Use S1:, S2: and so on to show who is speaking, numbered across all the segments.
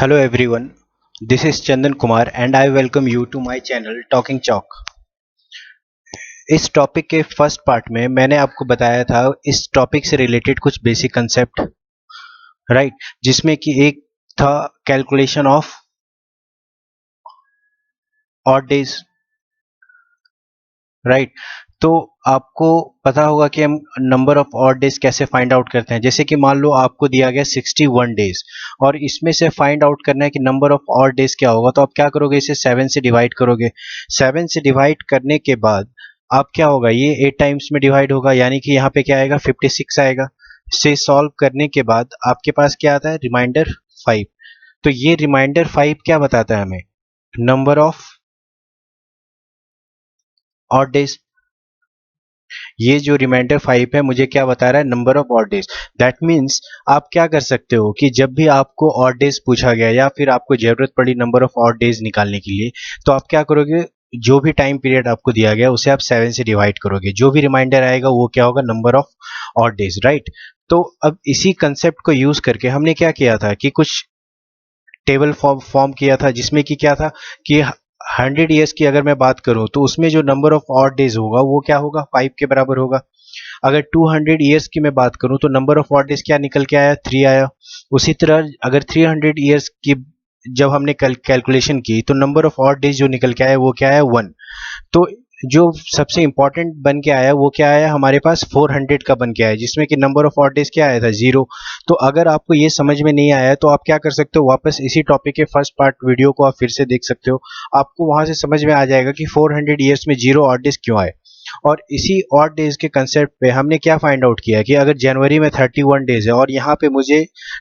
S1: Hello everyone, this is Chandan Kumar and I welcome you to my channel Talking Chalk। इस topic के first part में मैंने आपको बताया था इस टॉपिक से रिलेटेड कुछ बेसिक कंसेप्ट, राइट, जिसमें कि एक था calculation of odd days, right. तो आपको पता होगा कि हम नंबर ऑफ ऑड डेज कैसे फाइंड आउट करते हैं। जैसे कि मान लो आपको दिया गया 61 डेज और इसमें से फाइंड आउट करना है कि नंबर ऑफ ऑड डेज क्या होगा, तो आप क्या करोगे, इसे 7 से डिवाइड करोगे। 7 से डिवाइड करने के बाद आप क्या होगा, ये 8 टाइम्स में डिवाइड होगा, यानी कि यहाँ पे क्या आएगा, 56 आएगा। से सॉल्व करने के बाद आपके पास क्या आता है, रिमाइंडर 5। तो ये रिमाइंडर 5 क्या बताता है हमें, नंबर ऑफ ऑड डेज। ये जो रिमाइंडर 5 है मुझे क्या बता रहा है, number of odd days. That means आप क्या कर सकते हो कि जब भी आपको ऑड डेज पूछा गया या फिर आपको जरूरत पड़ी नंबर ऑफ ऑड डेज निकालने के लिए, तो आप क्या करोगे, जो भी टाइम पीरियड आपको दिया गया उसे आप 7 से डिवाइड करोगे। जो भी रिमाइंडर आएगा वो क्या होगा, number of odd days, right. तो अब इसी कंसेप्ट को यूज करके हमने क्या किया था कि कुछ टेबल फॉर्म किया था, जिसमें कि क्या था कि 100 ईयर्स की अगर मैं बात करूं तो उसमें जो नंबर ऑफ ऑड डेज होगा वो क्या होगा, 5 के बराबर होगा। अगर 200 ईयर्स की मैं बात करूं तो नंबर ऑफ ऑड डेज क्या निकल के आया, 3 आया। उसी तरह अगर 300 ईयर्स की जब हमने कैलकुलेशन की तो नंबर ऑफ ऑड डेज जो निकल के आया वो क्या है, 1। तो जो सबसे इंपॉर्टेंट बन के आया वो क्या आया, हमारे पास 400 का बन के आया, जिसमें कि नंबर ऑफ ऑड डेज क्या आया था, 0। तो अगर आपको ये समझ में नहीं आया तो आप क्या कर सकते हो, वापस इसी टॉपिक के फर्स्ट पार्ट वीडियो को आप फिर से देख सकते हो। आपको वहां से समझ में आ जाएगा कि 400 ईयर्स में 0 ऑड डेज क्यों आए। और इसी ऑड डेज के कंसेप्ट पे हमने क्या फाइंड आउट किया कि अगर जनवरी में 31 डेज है और यहाँ पे मुझे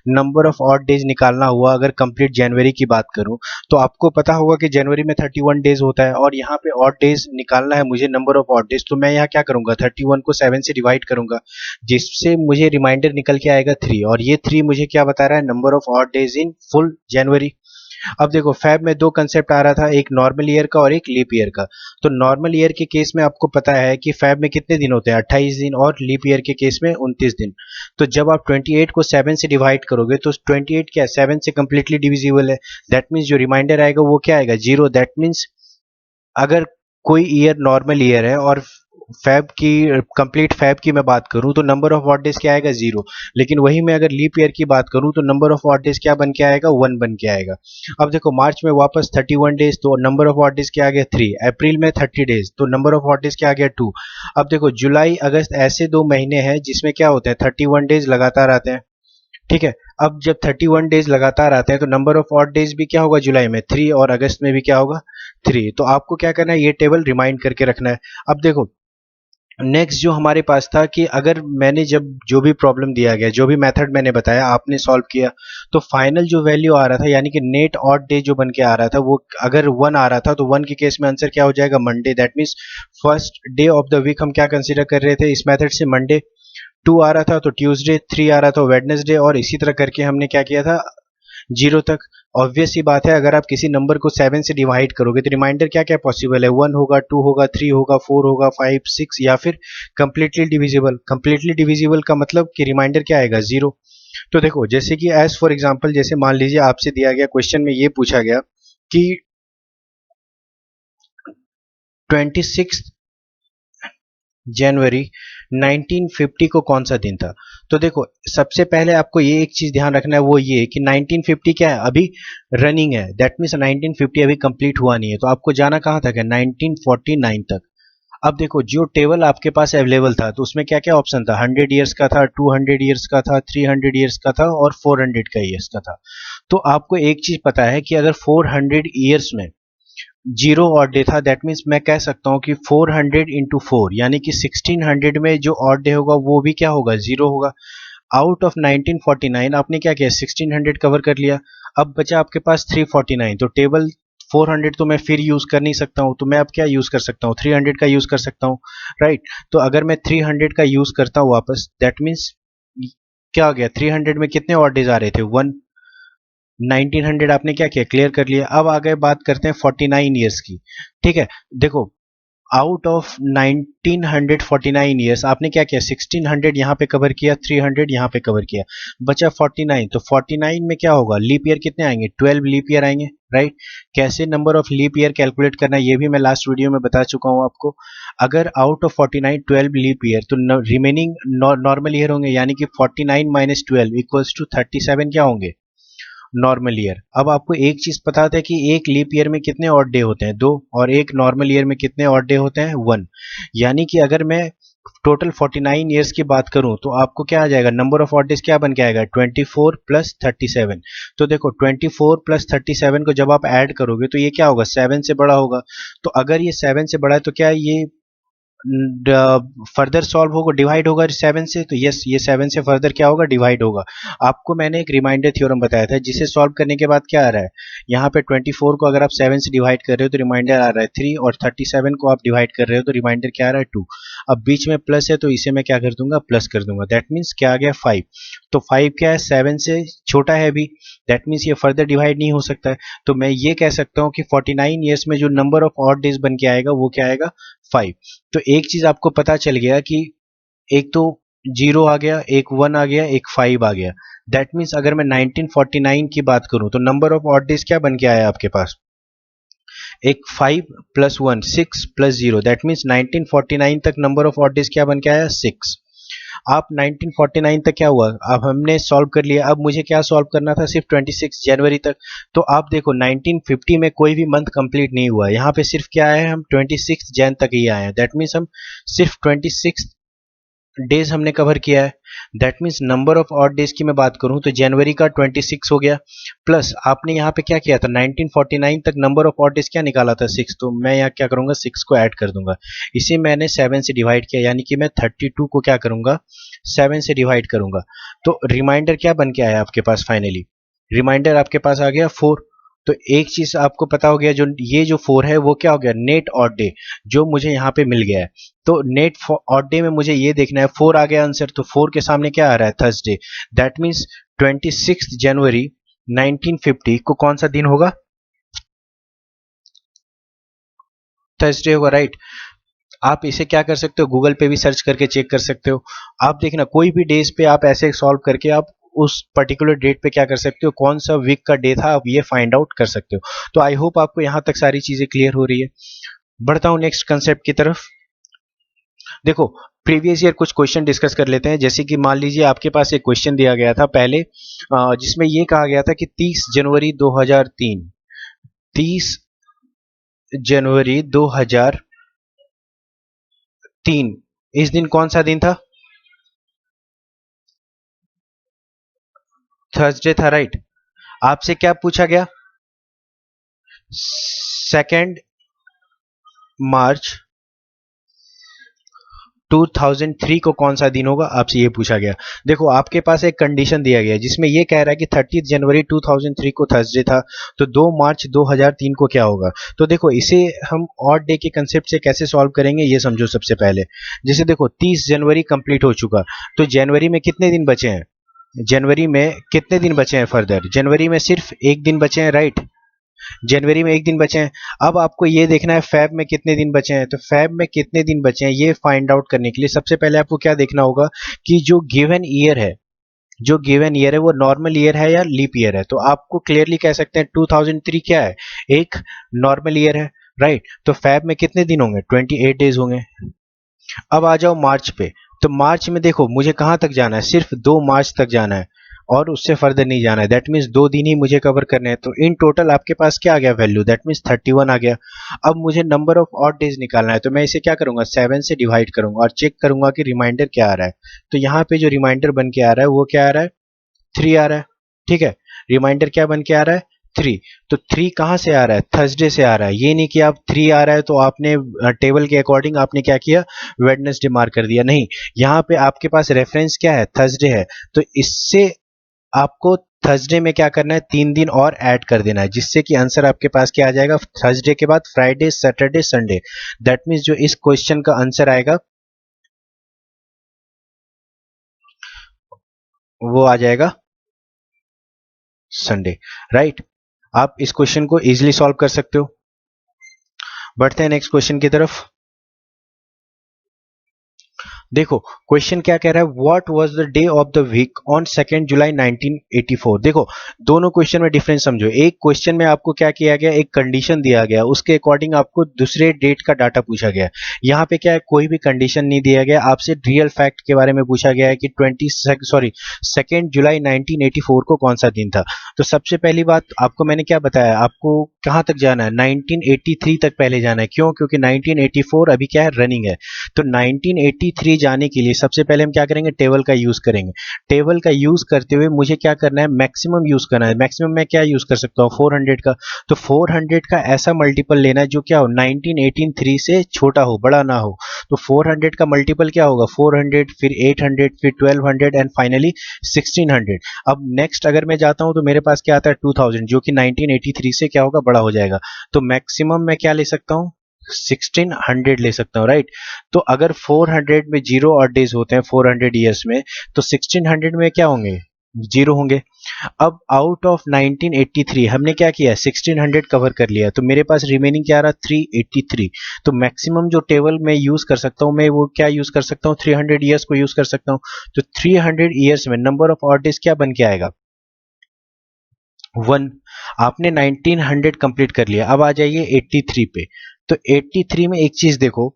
S1: नंबर ऑफ ऑड डेज निकालना हुआ, अगर कंप्लीट जनवरी की बात करूं तो आपको पता होगा कि जनवरी में 31 डेज होता है और यहाँ पे ऑड डेज निकालना है मुझे, नंबर ऑफ ऑड डेज। तो मैं यहाँ क्या करूंगा, 31 को 7 से डिवाइड करूंगा, जिससे मुझे रिमाइंडर निकल के आएगा 3। और ये 3 मुझे क्या बता रहा है, number of odd days in full January. अब देखो फैब में दो कंसेप्ट आ रहा था, एक नॉर्मल ईयर का और एक लीप ईयर का। तो नॉर्मल ईयर के केस में आपको पता है कि फैब में कितने दिन होते हैं, 28 दिन, और लीप ईयर के केस में 29 दिन। तो जब आप 28 को 7 से डिवाइड करोगे तो 28 क्या है, 7 से कंप्लीटली डिविजिबल है। दैट मीन्स जो रिमाइंडर आएगा वो क्या आएगा, 0। दैट मीन्स अगर कोई ईयर नॉर्मल ईयर है और फैब की कंप्लीट फैब की मैं बात करूं तो नंबर ऑफ ऑड डेज क्या आएगा, 0। लेकिन वही मैं अगर लीप ईयर की बात करूं तो नंबर ऑफ ऑड डेज क्या बन के आएगा, 1 बन के आएगा। अब देखो मार्च में वापस 31 डेज, तो नंबर ऑफ ऑड डेज क्या आ गया, 3। अप्रैल में 30 डेज, तो नंबर ऑफ ऑड डेज क्या आ गया, 2। अब देखो जुलाई अगस्त ऐसे 2 महीने हैं जिसमें क्या होते हैं, 31 डेज लगातार आते हैं, ठीक है। अब जब 31 डेज लगातार आते हैं तो नंबर ऑफ ऑड डेज भी क्या होगा, जुलाई में 3 और अगस्त में भी क्या होगा, 3। तो आपको क्या करना है, ये टेबल रिमाइंड करके रखना है। अब देखो नेक्स्ट जो हमारे पास था कि अगर मैंने जब जो भी प्रॉब्लम दिया गया, जो भी मेथड मैंने बताया आपने सॉल्व किया, तो फाइनल जो वैल्यू आ रहा था यानी कि नेट ऑड डे जो बन के आ रहा था वो अगर 1 आ रहा था तो 1 के केस में आंसर क्या हो जाएगा, Monday. That means first day of the week हम क्या कंसीडर कर रहे थे इस मेथड से, मंडे। 2 आ रहा था तो ट्यूसडे, 3 आ रहा था वेडनेसडे, और इसी तरह करके हमने क्या किया था, 0 तक। ऑब्वियस सी बात है, अगर आप किसी नंबर को 7 से डिवाइड करोगे तो रिमाइंडर क्या क्या पॉसिबल है, 1 होगा, 2 होगा, 3 होगा, 4 होगा, 5, 6, या फिर कंप्लीटली डिविजिबल। कंप्लीटली डिविजिबल का मतलब कि रिमाइंडर क्या आएगा, 0। तो देखो जैसे कि एज फॉर एग्जांपल, जैसे मान लीजिए आपसे दिया गया क्वेश्चन में ये पूछा गया कि 26 जनवरी 1950 को कौन सा दिन था। तो देखो सबसे पहले आपको ये एक चीज ध्यान रखना है, वो ये कि 1950 क्या है, अभी रनिंग है। दैट मीन्स 1950 अभी कंप्लीट हुआ नहीं है, तो आपको जाना कहाँ तक है, 1949 तक। अब देखो जो टेबल आपके पास अवेलेबल था तो उसमें क्या क्या ऑप्शन था, 100 ईयर्स का था, 200 ईयर्स का था, 300 ईयर्स का था और 400 का ईयर्स का था। तो आपको एक चीज पता है कि अगर 400 ईयर्स में 0 ऑड डे था, दैट मीन्स मैं कह सकता हूं कि 400 इंटू 4 यानी कि 1600 में जो ऑड डे होगा वो भी क्या होगा, 0 होगा। आउट ऑफ 1949 आपने क्या किया, 1600 कवर कर लिया। अब बचा आपके पास 349। तो टेबल 400 तो मैं फिर यूज कर नहीं सकता हूं, तो मैं अब क्या यूज कर सकता हूं, 300 का यूज कर सकता हूं, राइट। तो अगर मैं 300 का यूज करता हूं वापस, दैट मीन्स क्या हो गया, 300 में कितने ऑड डेज आ रहे थे, 1। 1900 आपने क्या किया, क्लियर कर लिया। अब आगे बात करते हैं 49 ईयर्स की, ठीक है। देखो आउट ऑफ 1949 ईयर्स आपने क्या किया, 1600 यहाँ पे कवर किया, 300 यहाँ पे कवर किया, बचा 49। तो 49 में क्या होगा, लीप ईयर कितने आएंगे, 12 लीप ईयर आएंगे, राइट। कैसे number of leap year calculate करना है ये भी मैं लास्ट वीडियो में बता चुका हूँ आपको। अगर आउट ऑफ 49 12 लीप ईयर तो रिमेनिंग नॉर्मल ईयर होंगे, यानी कि 49 माइनस 12 इक्वल्स टू 37 क्या होंगे, नॉर्मल ईयर। अब आपको एक चीज पता था कि एक लीप ईयर में कितने ऑड डे होते हैं, 2, और एक नॉर्मल ईयर में कितने ऑड डे होते हैं, 1। यानी कि अगर मैं टोटल 49 ईयर्स की बात करूं तो आपको क्या आ जाएगा, नंबर ऑफ ऑड डेज क्या बन के आएगा, 24 प्लस 37। तो देखो 24 प्लस 37 को जब आप ऐड करोगे तो ये क्या होगा, 7 से बड़ा होगा। तो अगर ये 7 से बड़ा है तो क्या ये फर्दर सॉल्व होगा, डिवाइड होगा 7 से, तो यस ये 7 से फर्दर क्या होगा, डिवाइड होगा। आपको मैंने एक रिमाइंडर थ्योरम बताया था जिसे सॉल्व करने के बाद क्या आ रहा है, यहाँ पे 24 को अगर आप 7 से डिवाइड कर रहे हो तो रिमाइंडर आ रहा है 3, और 37 को आप डिवाइड कर रहे हो तो रिमाइंडर क्या आ रहा है 2। अब बीच में प्लस है तो इसे मैं क्या कर दूंगा, प्लस कर दूंगा, दैट मीन्स क्या आ गया 5। तो 5 क्या है, 7 से छोटा है अभी, दैट मीन्स ये फर्दर डिवाइड नहीं हो सकता है। तो मैं ये कह सकता हूँ कि 49 ईयर्स में जो नंबर ऑफ ऑड डेज बन के आएगा वो क्या आएगा, 5। तो एक चीज आपको पता चल गया कि एक तो 0 आ गया, एक 1 आ गया, एक 5 आ गया। दैट मीन्स अगर मैं 1949 की बात करूं तो नंबर ऑफ ऑड डेज क्या बन के आया आपके पास, एक 5 प्लस 1 6 प्लस 0, दैट मीन्स 1949 तक नंबर ऑफ ऑड डेज क्या बन के आया, 6। आप 1949 तक क्या हुआ, अब हमने सॉल्व कर लिया, अब मुझे क्या सॉल्व करना था, सिर्फ 26 जनवरी तक। तो आप देखो 1950 में कोई भी मंथ कंप्लीट नहीं हुआ, यहाँ पे सिर्फ क्या है, हम 26 जैन तक ही आए हैं, दैट मीन्स हम सिर्फ 26 डेज हमने कवर किया है। That means number of odd days की मैं बात करूं तो जनवरी का 26 हो गया, प्लस आपने यहाँ पे क्या किया था, 1949 तक नंबर ऑफ ऑड डेज क्या निकाला था, 6। तो मैं यहाँ क्या करूंगा, 6 को ऐड कर दूंगा, इसे मैंने 7 से डिवाइड किया, यानी कि मैं 32 को क्या करूंगा, 7 से डिवाइड करूंगा। तो रिमाइंडर क्या बन के आया आपके पास, फाइनली रिमाइंडर आपके पास आ गया 4। तो एक चीज आपको पता हो गया, जो ये जो 4 है वो क्या हो गया, नेट ऑड डे जो मुझे यहाँ पे मिल गया है। तो नेट ऑड डे में मुझे ये देखना है, 4 आ गया आंसर, तो 4 के सामने क्या आ रहा है, थर्सडे। दैट मीन्स 26 जनवरी 1950 को कौन सा दिन होगा, थर्सडे होगा, राइट। आप इसे क्या कर सकते हो, गूगल पे भी सर्च करके चेक कर सकते हो। आप देखना कोई भी डेज पे आप ऐसे सॉल्व करके आप उस पर्टिकुलर डेट पे क्या कर सकते हो, कौन सा वीक का डे था आप ये फाइंड आउट कर सकते हो। तो आई होप आपको यहां तक सारी चीजें क्लियर हो रही है। बढ़ता हूं नेक्स्ट कंसेप्ट की तरफ। देखो प्रीवियस ईयर कुछ क्वेश्चन डिस्कस कर लेते हैं। जैसे कि मान लीजिए आपके पास एक क्वेश्चन दिया गया था पहले, जिसमें ये कहा गया था कि 30 जनवरी 2003, 30 जनवरी 2003 इस दिन कौन सा दिन था, थर्सडे था, राइट। आपसे क्या पूछा गया, 2 मार्च 2003 को कौन सा दिन होगा, आपसे ये पूछा गया। देखो आपके पास एक कंडीशन दिया गया है जिसमें ये कह रहा है कि 30 जनवरी 2003 को थर्सडे था, तो 2 मार्च 2003 को क्या होगा। तो देखो इसे हम ऑड डे के कंसेप्ट से कैसे सॉल्व करेंगे ये समझो। सबसे पहले जैसे देखो 30 जनवरी कंप्लीट हो चुका, तो जनवरी में कितने दिन बचे हैं, जनवरी में कितने दिन बचे हैं फर्दर, जनवरी में सिर्फ एक दिन बचे हैं, राइट। जनवरी में एक दिन बचे हैं। अब आपको ये देखना है फैब में कितने दिन बचे हैं, तो फैब में कितने दिन बचे हैं ये फाइंड आउट करने के लिए सबसे पहले आपको क्या देखना होगा कि जो गिवन ईयर है, जो गिवन ईयर है वो नॉर्मल ईयर है या लीप ईयर है। तो आपको क्लियरली कह सकते हैं 2003 क्या है, एक नॉर्मल ईयर है, राइट। तो फैब में कितने दिन होंगे, 28 डेज होंगे। अब आ जाओ मार्च पे, तो मार्च में देखो मुझे कहां तक जाना है, सिर्फ 2 मार्च तक जाना है और उससे फर्दर नहीं जाना है। दैट मीन्स 2 दिन ही मुझे कवर करने हैं। तो इन टोटल आपके पास क्या आ गया वैल्यू, दैट मीन्स 31 आ गया। अब मुझे नंबर ऑफ ऑड डेज निकालना है, तो मैं इसे क्या करूंगा, 7 से डिवाइड करूंगा और चेक करूंगा कि रिमाइंडर क्या आ रहा है। तो यहाँ पे जो रिमाइंडर बन के आ रहा है वो क्या आ रहा है, 3 आ रहा है, ठीक है। रिमाइंडर क्या बन के आ रहा है, 3। तो 3 कहाँ से आ रहा है, थर्सडे से आ रहा है। ये नहीं कि आप 3 आ रहा है तो आपने टेबल के अकॉर्डिंग आपने क्या किया, वेडनेसडे मार्क कर दिया, नहीं। यहाँ पे आपके पास रेफरेंस क्या है, थर्सडे है। तो इससे आपको थर्सडे में क्या करना है, 3 दिन और ऐड कर देना है, जिससे कि आंसर आपके पास क्या आ जाएगा, थर्सडे के बाद Friday Saturday Sunday. That means जो इस क्वेश्चन का आंसर आएगा वो आ जाएगा संडे, राइट। आप इस क्वेश्चन को इजीली सॉल्व कर सकते हो। बढ़ते हैं नेक्स्ट क्वेश्चन की तरफ। देखो क्वेश्चन क्या कह रहा है, what was the day of the week on 2 July 1984। देखो दोनों क्वेश्चन में डिफरेंस समझो। एक क्वेश्चन में आपको क्या किया गया, एक कंडीशन दिया गया, उसके अकॉर्डिंग आपको दूसरे डेट का डाटा पूछा गया। यहाँ पे क्या है, कोई भी कंडीशन नहीं दिया गया, आपसे रियल फैक्ट के बारे में पूछा गया है कि 2 जुलाई 1984 को कौन सा दिन था। तो सबसे पहली बात आपको मैंने क्या बताया, आपको कहाँ तक जाना है, 1983 तक पहले जाना है। क्यों? क्योंकि 1984 अभी क्या है, रनिंग है। तो 1983 जाने के लिए सबसे पहले हम क्या करेंगे, टेबल का यूज करेंगे। टेबल का यूज करते हुए मुझे क्या करना है, मैक्सिमम यूज करना है। मैक्सिमम मैं क्या यूज कर सकता हूँ, 400 का। तो 400 का ऐसा मल्टीपल लेना है जो क्या हो, 1983 से छोटा हो, बड़ा ना हो। तो 400 का मल्टीपल क्या होगा, 400, फिर 800, फिर 1200 एंड फाइनली 1600। अब नेक्स्ट अगर मैं जाता हूं तो मेरे पास क्या आता है, 2000, जो कि 1983 से क्या होगा, बड़ा हो जाएगा। तो मैक्सिमम मैं क्या ले सकता हूं, 1600 ले सकता हूँ, राइट। तो अगर 400 में जीरो ऑड डेज होते हैं 400 ईयर्स में, तो 1600 में क्या होंगे, जीरो होंगे। अब आउट ऑफ 1983 हमने क्या किया, 1600 कवर कर लिया, तो मेरे पास रिमेनिंग क्या रहा, 383। तो मैक्सिमम जो टेबल मैं यूज कर सकता हूँ, मैं वो क्या यूज कर सकता हूँ, 300 ईयर्स को यूज कर सकता हूँ। तो 300 ईयर्स में नंबर ऑफ ऑड डेज क्या बन के आएगा, 1। आपने 1900 कंप्लीट कर लिया, अब आ जाइए 83 पे। तो 83 में एक चीज देखो,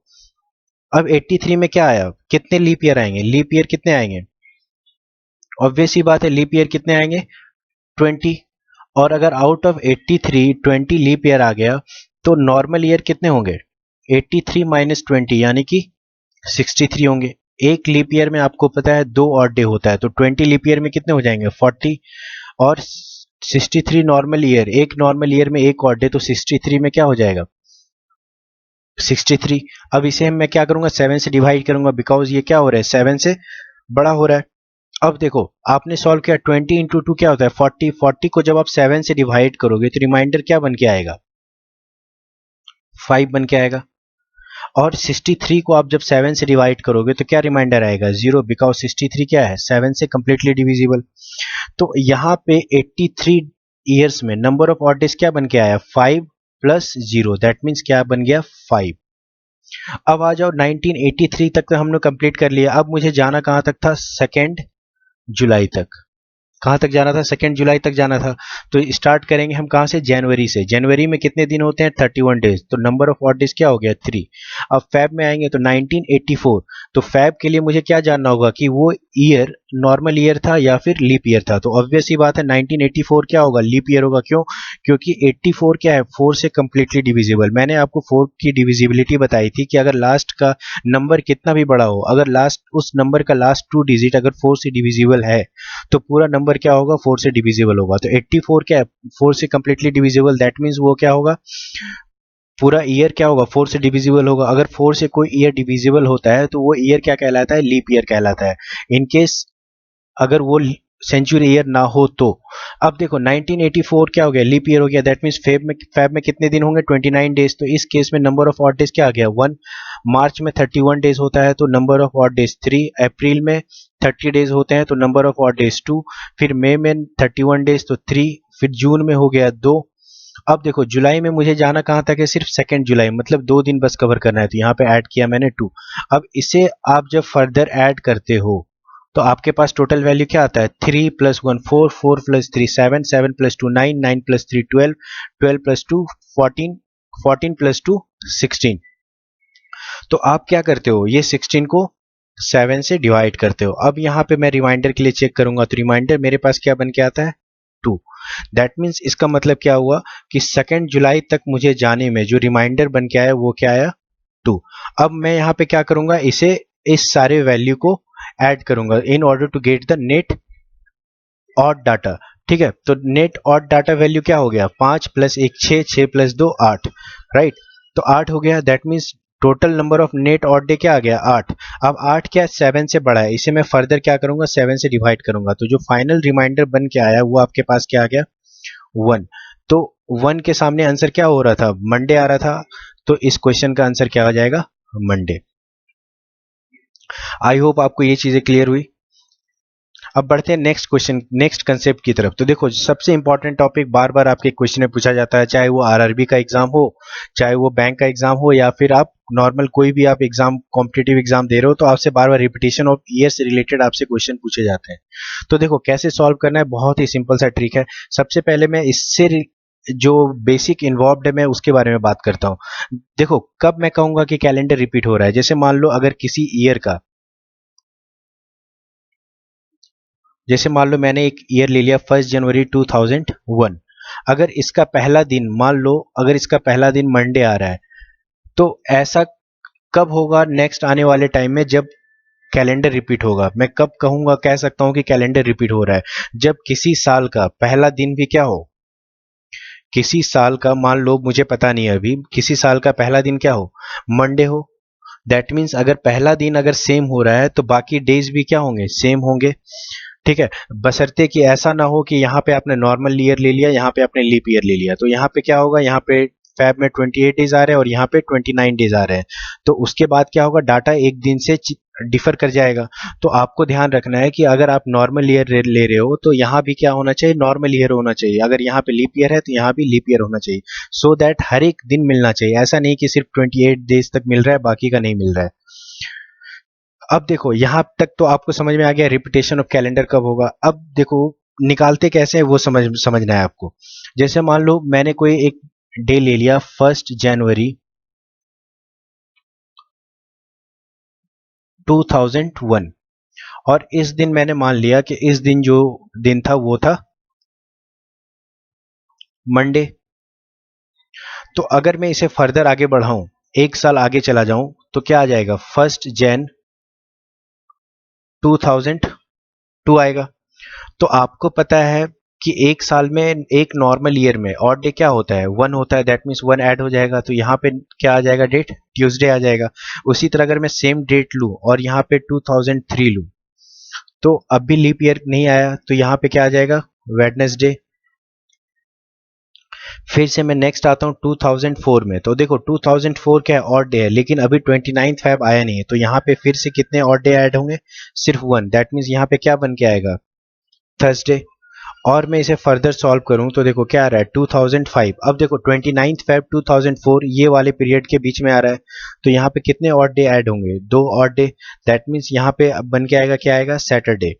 S1: अब 83 में क्या आया, कितने लीप ईयर आएंगे, लीप ईयर कितने आएंगे, ऑब्वियस ही बात है, लीप ईयर कितने आएंगे, 20। और अगर आउट ऑफ 83 20 लीप ईयर आ गया, तो नॉर्मल ईयर कितने होंगे, 83 माइनस 20 यानी कि 63 होंगे। एक लीप ईयर में आपको पता है 2 ऑड डे होता है, तो 20 लीप ईयर में कितने हो जाएंगे, 40। और 63 नॉर्मल ईयर, एक नॉर्मल ईयर में एक ऑड डे, तो 63 में क्या हो जाएगा, 63। अब इसे मैं क्या करूंगा, 7 से डिवाइड करूंगा, बिकॉज ये क्या हो रहा है, 7 से बड़ा हो रहा है। अब देखो आपने सॉल्व किया, 20 इंटू 2 क्या होता है, 40। 40 को जब आप 7 से डिवाइड करोगे तो रिमाइंडर क्या बन के आएगा, 5 बन के आएगा। और 63 को आप जब 7 से डिवाइड करोगे तो क्या रिमाइंडर आएगा, 0, बिकॉज 63 क्या है, 7 से कंप्लीटली डिविजिबल। तो यहाँ पे 83 ईयर्स में नंबर ऑफ ऑड डेज क्या बन के आया, 5 प्लस 0, दैट मीन्स क्या बन गया, 5। अब आ जाओ 1983 तक तो हमने कंप्लीट कर लिया। अब मुझे जाना कहाँ तक था, 2 जुलाई तक। कहाँ तक जाना था, 2 जुलाई तक जाना था। तो स्टार्ट करेंगे हम कहाँ से, जनवरी से। जनवरी में कितने दिन होते हैं, 31 डेज। तो नंबर ऑफ ऑड डेज क्या हो गया, 3। अब फैब में आएंगे तो 1984। तो फैब के लिए मुझे क्या जानना होगा कि वो ईयर नॉर्मल ईयर था या फिर लीप ईयर था। तो ऑब्वियस ही बात है 1984 क्या होगा, लीप ईयर होगा। क्यों? क्योंकि 84 क्या है, 4 से कंप्लीटली डिविजिबल। मैंने आपको 4 की डिविजिबिलिटी बताई थी कि अगर लास्ट का नंबर कितना भी बड़ा हो, अगर लास्ट उस नंबर का लास्ट 2 डिजिट अगर 4 से डिविजिबल है तो पूरा नंबर क्या होगा, 4 से डिविजिबल होगा। तो 84 क्या है, 4 से कंप्लीटली डिविजिबल, दैट मीन्स वो क्या होगा, पूरा ईयर क्या होगा, 4 से डिविजिबल होगा। अगर 4 से कोई ईयर डिविजिबल होता है तो वो ईयर क्या कहलाता है, लीप ईयर कहलाता है। इनकेस अगर वो सेंचुरी ईयर ना हो तो। अब देखो 1984 क्या हो गया, लीप ईयर हो गया, दैट मीन्स फेब में कितने दिन होंगे, 29 डेज। तो इस केस में नंबर ऑफ ऑड डेज क्या आ गया, 1। मार्च में 31 डेज होता है तो नंबर ऑफ ऑड डेज 3। अप्रैल में 30 डेज होते हैं तो नंबर ऑफ ऑड डेज 2। फिर मई में 31 डेज तो 3। फिर जून में हो गया 2। अब देखो जुलाई में मुझे जाना कहाँ तक है, सिर्फ 2 जुलाई, मतलब 2 दिन बस कवर करना है, तो यहाँ पे ऐड किया मैंने 2। अब इसे आप जब फर्दर ऐड करते हो तो आपके पास टोटल वैल्यू क्या आता है, 3 plus 1 4, 4 plus 3 7, 7 plus 2 9, 9 plus 3 12, 12 plus 2 14, 14 plus 2 16। तो आप क्या करते हो, ये 16 को 7 से डिवाइड करते हो। अब यहाँ पे मैं रिमाइंडर के लिए चेक करूंगा तो रिमाइंडर मेरे पास क्या बन के आता है, 2। दैट मीन्स इसका मतलब क्या हुआ कि 2 जुलाई तक मुझे जाने में जो रिमाइंडर बन के आया वो क्या आया, 2। अब मैं यहाँ पे क्या करूंगा, इसे इस सारे वैल्यू को ऐड करूंगा in order to get the net odd data. ठीक है, तो नेट ऑड डाटा वैल्यू क्या हो गया, 5 प्लस 1 6, 6 प्लस 2 8, राइट। तो 8 हो गया, that means total number of net odd day क्या आ गया, 8। अब 8 क्या 7 से बड़ा है, इसे मैं फर्दर क्या करूंगा, 7 से डिवाइड करूंगा। तो जो फाइनल रिमाइंडर बन के आया वो आपके पास क्या आ गया, 1। तो 1 के सामने आंसर क्या हो रहा था, मंडे आ रहा था। तो इस क्वेश्चन का आंसर क्या हो जाएगा, मंडे। आई होप आपको ये चीजें क्लियर हुई। अब बढ़ते हैं नेक्स्ट क्वेश्चन, नेक्स्ट कंसेप्ट की तरफ। तो देखो सबसे इंपॉर्टेंट टॉपिक बार बार आपके क्वेश्चन में पूछा जाता है, चाहे वो आरआरबी का एग्जाम हो, चाहे वो बैंक का एग्जाम हो, या फिर आप नॉर्मल कोई भी आप एग्जाम कॉम्पिटिटिव एग्जाम दे रहे हो, तो आपसे बार बार रिपीटेशन ऑफ ईयर से रिलेटेड आपसे क्वेश्चन पूछे जाते हैं। तो देखो कैसे सॉल्व करना है, बहुत ही सिंपल सा ट्रिक है। सबसे पहले मैं इससे जो बेसिक इन्वॉल्व्ड है मैं उसके बारे में बात करता हूँ। देखो कब मैं कहूंगा कि कैलेंडर रिपीट हो रहा है, जैसे मान लो अगर किसी ईयर का, जैसे मान लो मैंने एक ईयर ले लिया 1 जनवरी 2001, अगर इसका पहला दिन मान लो, अगर इसका पहला दिन मंडे आ रहा है, तो ऐसा कब होगा नेक्स्ट आने वाले टाइम में जब कैलेंडर रिपीट होगा। मैं कब कहूंगा, कह सकता हूं कि कैलेंडर रिपीट हो रहा है, जब किसी साल का पहला दिन भी क्या हो, किसी साल का मान लो, मुझे पता नहीं है अभी, किसी साल का पहला दिन क्या हो, मंडे हो। दैट मीन्स अगर पहला दिन अगर सेम हो रहा है तो बाकी डेज भी क्या होंगे, सेम होंगे। ठीक है, बशर्ते कि ऐसा ना हो कि यहाँ पे आपने नॉर्मल ईयर ले लिया, यहाँ पे आपने लीप ईयर ले लिया, तो यहाँ पे क्या होगा, यहाँ पे फैब में 28 डेज आ रहे हैं और यहाँ पे 29 डेज आ रहे हैं, तो उसके बाद क्या होगा, डाटा एक दिन से डिफर कर जाएगा। तो आपको ध्यान रखना है कि अगर आप नॉर्मल ईयर ले रहे हो तो यहाँ भी क्या होना चाहिए, नॉर्मल ईयर होना चाहिए। अगर यहाँ पे लीप ईयर है तो यहाँ भी लीप ईयर होना चाहिए, सो दैट हर एक दिन मिलना चाहिए। ऐसा नहीं कि सिर्फ 28 डेज तक मिल रहा है बाकी का नहीं मिल रहा है। अब देखो यहां तक तो आपको समझ में आ गया रिपीटेशन ऑफ कैलेंडर कब होगा। अब देखो निकालते कैसे है वो समझना है आपको। जैसे मान लो मैंने कोई एक डे ले लिया 1 जनवरी 2001, और इस दिन मैंने मान लिया कि इस दिन जो दिन था वो था मंडे। तो अगर मैं इसे फर्दर आगे बढ़ाऊं, एक साल आगे चला जाऊं, तो क्या आ जाएगा, 1 जन 2002 आएगा। तो आपको पता है कि एक साल में, एक नॉर्मल ईयर में ऑड डे क्या होता है, 1 होता है। दैट मीन्स 1 ऐड हो जाएगा, तो यहाँ पे क्या आ जाएगा, डेट ट्यूसडे आ जाएगा। उसी तरह अगर मैं सेम डेट लूं और यहाँ पे 2003 लूं, तो अब भी लीप ईयर नहीं आया, तो यहाँ पे क्या आ जाएगा, वेडनेसडे। फिर से मैं नेक्स्ट आता हूँ 2004 में, तो देखो 2004 क्या है, ऑड डे है, लेकिन अभी 29 फैब आया नहीं है, तो यहाँ पे फिर से कितने ऑड डे ऐड होंगे, सिर्फ 1। दैट मीन्स यहाँ पे क्या बन के आएगा, थर्सडे। और मैं इसे फर्दर सॉल्व करूं तो देखो क्या आ रहा है, 2005। अब देखो 29 फेब 2004 ये वाले पीरियड के बीच में आ रहा है, तो यहाँ पे कितने ऑड डे ऐड होंगे, 2 ऑड डे। दैट मीन्स यहाँ पे अब बन के आएगा, क्या आएगा, सैटरडे।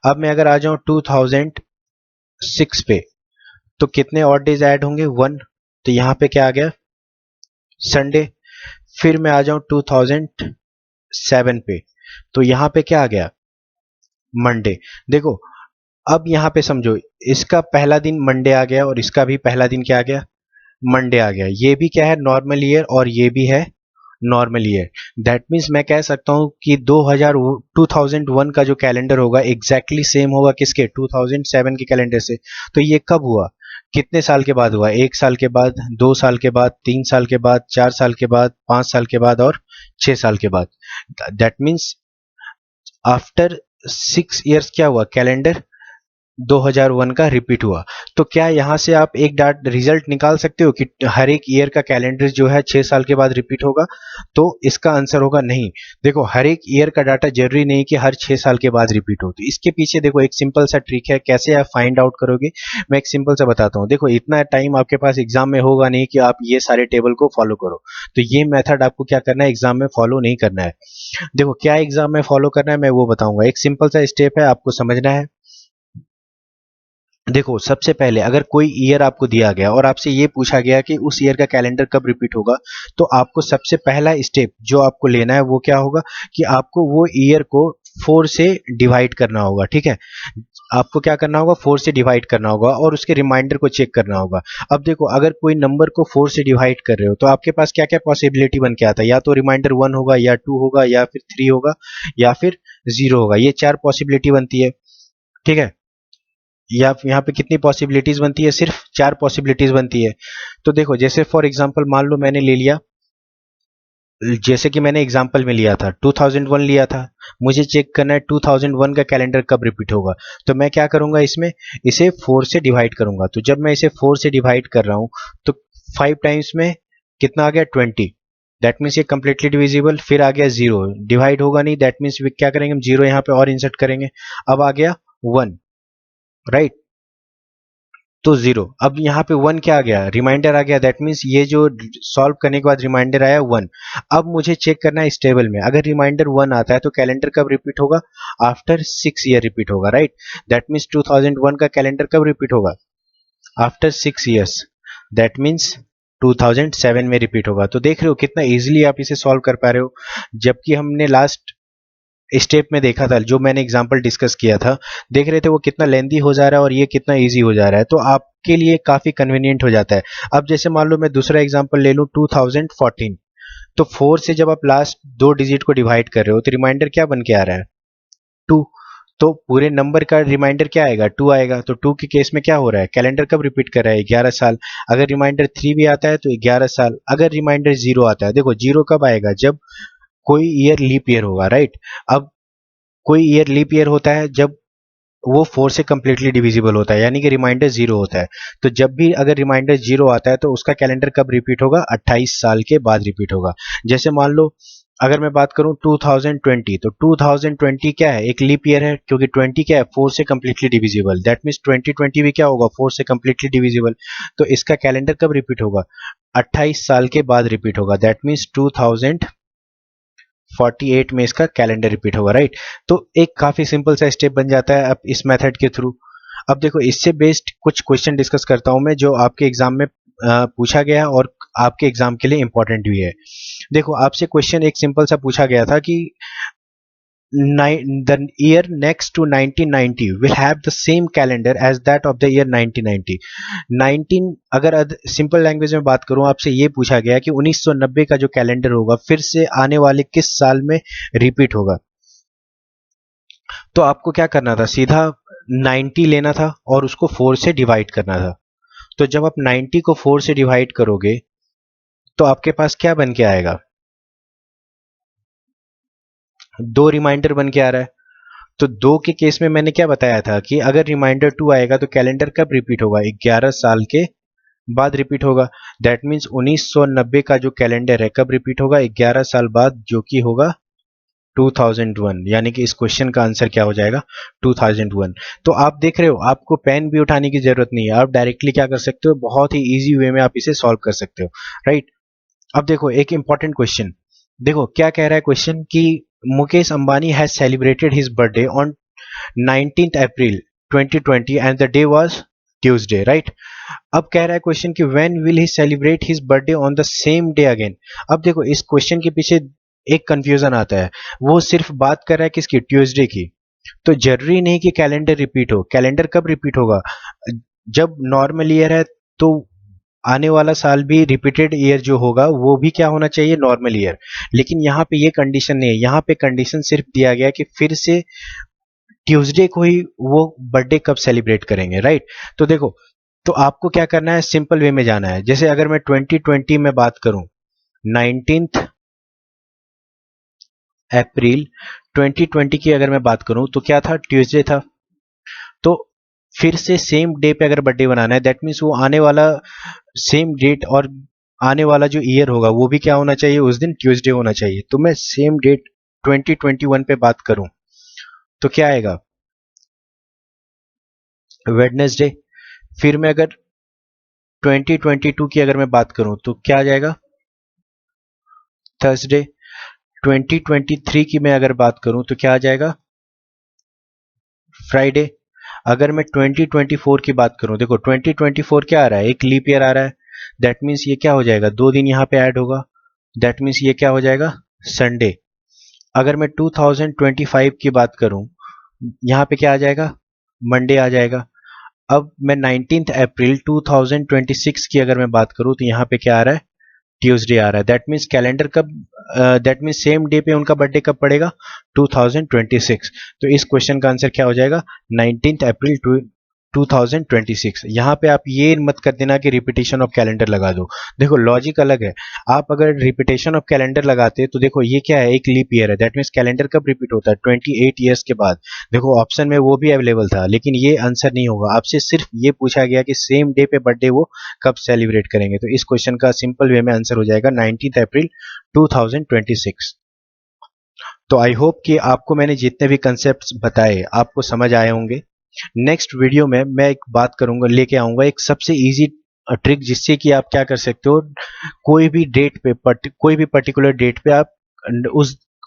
S1: अब मैं अगर आ जाऊं 2006 पे, तो कितने ऑड डेज ऐड होंगे, 1। तो यहाँ पे क्या आ गया, संडे। फिर मैं आ जाऊं 2007 पे, तो यहाँ पे क्या आ गया, मंडे। देखो अब यहाँ पे समझो, इसका पहला दिन मंडे आ गया और इसका भी पहला दिन क्या आ गया, मंडे आ गया। ये भी क्या है, नॉर्मल ईयर, और ये भी है नॉर्मल ईयर। दैट मीन्स मैं कह सकता हूँ कि 2001 का जो कैलेंडर होगा एग्जैक्टली सेम होगा किसके, 2007 के कैलेंडर से। तो ये कब हुआ, कितने साल के बाद हुआ, 1 साल के बाद, 2 साल के बाद, 3 साल के बाद, 4 साल के बाद, 5 साल के बाद और 6 साल के बाद। दैट मीन्स आफ्टर 6 ईयर्स क्या हुआ, कैलेंडर 2001 का रिपीट हुआ। तो क्या यहाँ से आप एक रिजल्ट निकाल सकते हो कि हर एक ईयर का कैलेंडर जो है 6 साल के बाद रिपीट होगा? तो इसका आंसर होगा नहीं। देखो हर एक ईयर का डाटा जरूरी नहीं कि हर 6 साल के बाद रिपीट हो। तो इसके पीछे देखो एक सिंपल सा ट्रिक है, कैसे आप फाइंड आउट करोगे, मैं एक सिंपल सा बताता हूँ। देखो इतना टाइम आपके पास एग्जाम में होगा नहीं कि आप ये सारे टेबल को फॉलो करो, तो ये मेथड आपको क्या करना है, एग्जाम में फॉलो नहीं करना है। देखो क्या एग्जाम में फॉलो करना है मैं वो बताऊंगा, एक सिंपल सा स्टेप है, आपको समझना है। देखो सबसे पहले अगर कोई ईयर आपको दिया गया और आपसे ये पूछा गया कि उस ईयर का कैलेंडर कब रिपीट होगा, तो आपको सबसे पहला स्टेप जो आपको लेना है वो क्या होगा कि आपको वो ईयर को 4 से डिवाइड करना होगा। ठीक है, आपको क्या करना होगा, 4 से डिवाइड करना होगा और उसके रिमाइंडर को चेक करना होगा। अब देखो अगर कोई नंबर को 4 से डिवाइड कर रहे हो तो आपके पास क्या क्या पॉसिबिलिटी बन के आता है, या तो रिमाइंडर 1 होगा, या 2 होगा, या फिर 3 होगा, या फिर 0 होगा। ये 4 पॉसिबिलिटी बनती है। ठीक है, या यहाँ पे कितनी पॉसिबिलिटीज बनती है, सिर्फ 4 पॉसिबिलिटीज बनती है। तो देखो जैसे फॉर एग्जांपल मान लो मैंने ले लिया, जैसे कि मैंने एग्जांपल में लिया था 2001 लिया था, मुझे चेक करना है 2001 का कैलेंडर कब रिपीट होगा। तो मैं क्या करूंगा, इसमें इसे 4 से डिवाइड करूंगा। तो जब मैं इसे 4 से डिवाइड कर रहा हूं तो 5 टाइम्स में कितना आ गया, 20। दैट मीन्स ये कंप्लीटली डिविजिबल। फिर आ गया जीरो, डिवाइड होगा नहीं, दैट मीन्स क्या करेंगे हम, जीरो यहाँ पे और इंसर्ट करेंगे। अब आ गया वन, राइट, तो जीरो। अब यहाँ पे वन क्या आ गया, रिमाइंडर आ गया, दैट मीन्स ये जो सॉल्व करने के बाद रिमाइंडर आया वन। अब मुझे चेक करना है इस टेबल में, अगर रिमाइंडर वन आता है तो कैलेंडर कब रिपीट होगा, आफ्टर 6 ईयर रिपीट होगा, राइट। दैट मीन्स 2001 का कैलेंडर कब रिपीट होगा, आफ्टर 6 ईयर्स, दैट मीन्स 2007 में रिपीट होगा। तो देख रहे हो कितना इजीली आप इसे सॉल्व कर पा रहे हो, जबकि हमने लास्ट स्टेप में देखा था, जो मैंने एग्जांपल डिस्कस किया था, देख रहे थे वो कितना लेंदी हो जा रहा है और ये कितना इजी हो जा रहा है, तो आपके लिए काफी कन्वीनियंट हो जाता है। अब जैसे मान लो मैं दूसरा एग्जांपल ले लूं 2014, तो 4 से जब आप लास्ट दो डिजिट को डिवाइड कर रहे हो तो रिमाइंडर क्या बन के आ रहा है, 2। तो पूरे नंबर का रिमाइंडर क्या आएगा, 2 आएगा। तो 2 के केस में क्या हो रहा है, कैलेंडर कब रिपीट कर रहा है, 11 साल। अगर रिमाइंडर 3 भी आता है तो 11 साल। अगर रिमाइंडर 0 आता है, देखो 0 कब आएगा, जब कोई ईयर लीप ईयर होगा, राइट। अब कोई ईयर लीप ईयर होता है जब वो 4 से कंप्लीटली डिविजिबल होता है, यानी कि रिमाइंडर 0 होता है। तो जब भी अगर रिमाइंडर 0 आता है तो उसका कैलेंडर कब रिपीट होगा, 28 साल के बाद रिपीट होगा। जैसे मान लो अगर मैं बात करूं 2020, तो 2020 क्या है, एक लीप ईयर है, क्योंकि 20 क्या है, 4 से कंप्लीटली डिविजिबल, दैट मीन्स 2020 भी क्या होगा, 4 से कंप्लीटली डिविजिबल। तो इसका कैलेंडर कब रिपीट होगा, 28 साल के बाद रिपीट होगा, दैट मीन्स 2048 में इसका कैलेंडर रिपीट होगा, राइट। तो एक काफी सिंपल सा स्टेप बन जाता है अब इस मेथड के थ्रू। अब देखो इससे बेस्ड कुछ क्वेश्चन डिस्कस करता हूं मैं, जो आपके एग्जाम में पूछा गया है और आपके एग्जाम के लिए इंपॉर्टेंट भी है। देखो आपसे क्वेश्चन एक सिंपल सा पूछा गया था कि the year next to 1990 will have the same calendar as that of the year 1990। 19 अगर सिंपल लैंग्वेज में बात करूं, आपसे ये पूछा गया कि 1990 का जो कैलेंडर होगा फिर से आने वाले किस साल में रिपीट होगा। तो आपको क्या करना था, सीधा 90 लेना था और उसको 4 से डिवाइड करना था। तो जब आप 90 को 4 से डिवाइड करोगे तो आपके पास क्या बन के आएगा, दो रिमाइंडर बन के आ रहा है। तो दो के केस में मैंने क्या बताया था कि अगर रिमाइंडर 2 आएगा तो कैलेंडर कब रिपीट होगा, 11 साल के बाद रिपीट होगा। दैट मीन्स 1990 का जो कैलेंडर है कब रिपीट होगा, 11 साल बाद, जो कि होगा 2001। यानी कि इस क्वेश्चन का आंसर क्या हो जाएगा, 2001। तो आप देख रहे हो आपको पेन भी उठाने की जरूरत नहीं है, आप डायरेक्टली क्या कर सकते हो, बहुत ही इजी वे में आप इसे सॉल्व कर सकते हो, राइट। अब देखो एक इंपॉर्टेंट क्वेश्चन, देखो क्या कह रहा है क्वेश्चन कि Mukesh Ambani has celebrated his birthday on 19th April 2020 and the day was Tuesday, right. अब कह रहा है क्वेश्चन कि when will he celebrate his birthday on the same day again. अब देखो इस क्वेश्चन के पीछे एक कंफ्यूजन आता है, वो सिर्फ बात कर रहा है किसकी, ट्यूसडे की। तो जरूरी नहीं कि कैलेंडर रिपीट हो, कैलेंडर कब रिपीट होगा, जब नॉर्मल ईयर है तो आने वाला साल भी रिपीटेड ईयर जो होगा वो भी क्या होना चाहिए, नॉर्मल ईयर। लेकिन यहाँ पे ये कंडीशन नहीं है, यहाँ पे कंडीशन सिर्फ दिया गया कि फिर से ट्यूसडे को ही वो बर्थडे कब सेलिब्रेट करेंगे, राइट। तो देखो, तो आपको क्या करना है, सिंपल वे में जाना है। जैसे अगर मैं 2020 में बात करूं, 19th अप्रैल 2020 की अगर मैं बात करूं तो क्या था, ट्यूसडे था। तो फिर से सेम डे पे अगर बर्थडे बनाना है, दैट मीन्स वो आने वाला सेम डेट और आने वाला जो ईयर होगा वो भी क्या होना चाहिए, उस दिन ट्यूसडे होना चाहिए। तो मैं सेम डेट 2021 पे बात करूं तो क्या आएगा, वेडनेसडे। फिर मैं अगर 2022 की अगर मैं बात करूं तो क्या आ जाएगा, थर्सडे। 2023 की मैं अगर बात करूं तो क्या आ जाएगा, फ्राइडे। अगर मैं 2024 की बात करूं, देखो 2024 क्या आ रहा है, एक लीप ईयर आ रहा है, दैट मीन्स ये क्या हो जाएगा, 2 दिन यहाँ पे ऐड होगा, दैट मीन्स ये क्या हो जाएगा, संडे। अगर मैं 2025 की बात करूं, यहाँ पे क्या आ जाएगा, मंडे आ जाएगा। अब मैं 19th अप्रैल 2026 की अगर मैं बात करूं तो यहाँ पे क्या आ रहा है, ट्यूसडे आ रहा है। दैट मीन्स कैलेंडर कब, दैट मीन्स सेम डे पे उनका बर्थडे कब पड़ेगा, 2026। तो इस क्वेश्चन का आंसर क्या हो जाएगा, 19th अप्रैल 2026। यहाँ पे आप ये मत कर देना कि रिपीटेशन ऑफ कैलेंडर लगा दो। देखो लॉजिक अलग है। आप अगर रिपीटेशन ऑफ कैलेंडर लगाते तो देखो ये क्या है, एक लीप ईयर है, दैट मीन्स कैलेंडर कब रिपीट होता है 28 ईयर्स के बाद। देखो ऑप्शन में वो भी अवेलेबल था, लेकिन ये आंसर नहीं होगा। आपसे सिर्फ ये पूछा गया कि सेम डे पे बर्थडे वो कब सेलिब्रेट करेंगे, तो इस क्वेश्चन का सिंपल वे में आंसर हो जाएगा 19 अप्रैल 2026। तो आई होप कि आपको मैंने जितने भी कंसेप्ट बताए आपको समझ आए होंगे। नेक्स्ट वीडियो में मैं एक बात करूंगा, लेके आऊंगा एक सबसे इजी ट्रिक, जिससे कि आप क्या कर सकते हो, कोई भी डेट पे कोई भी पर्टिकुलर डेट पे आप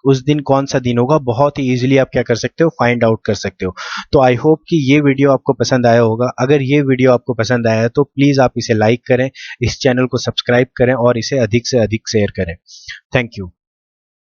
S1: उस दिन कौन सा दिन होगा बहुत ही इजीली आप क्या कर सकते हो, फाइंड आउट कर सकते हो। तो आई होप कि ये वीडियो आपको पसंद आया होगा। अगर ये वीडियो आपको पसंद आया है तो प्लीज आप इसे लाइक करें, इस चैनल को सब्सक्राइब करें और इसे अधिक से अधिक शेयर करें। Thank you.